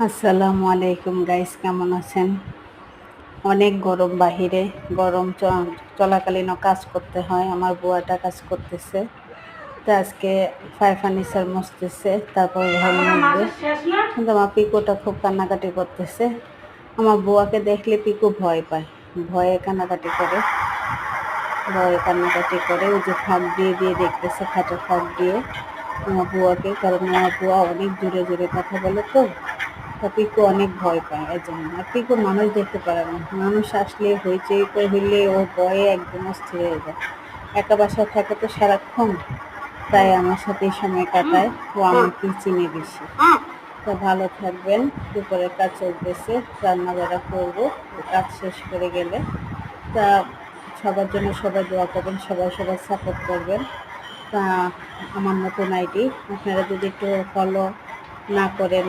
আসসালামু আলাইকুম গাইস, কেমন আছেন? অনেক গরম বাহিরে। গরম চলাকালীনও কাজ করতে হয়। আমার বুয়াটা কাজ করতেছে। তো আজকে ফার্নিচার মুছতেছে, তারপর ঘর মুছবে। কিন্তু আমার পিকুটা খুব কান্নাকাটি করতেছে। আমার বুয়াকে দেখলে পিকু ভয় পায়, ভয়ে কান্নাকাটি করে। ওই যে ফাঁক দিয়ে দিয়ে দেখতেছে, খাটের ফাঁক দিয়ে আমার বুয়াকে, কারণ আমার বুয়া অনেক জোরে জোরে কথা বলে তো। তা পিকু অনেক ভয় পায় এজন্য। আর পিকু মানুষ দেখতে পারে না, মানুষ আসলে হইচই হইলে ও ভয়ে একদম অস্থির হয়ে যায়। একা বাসায় থাকে তো সারাক্ষণ, তাই আমার সাথে সময় কাটায়। ও আমাকে চিনে বেশি। তা ভালো থাকবেন। দুপুরের কাজ চলতেছে, রান্না বান্না করবো। কাজ শেষ করে গেলে তা সবার জন্য সবাই দোয়া করবেন, সবাই সবাই সাপোর্ট করবেন। তা আমার নতুন আইডি আপনারা যদি একটু ফলো না করেন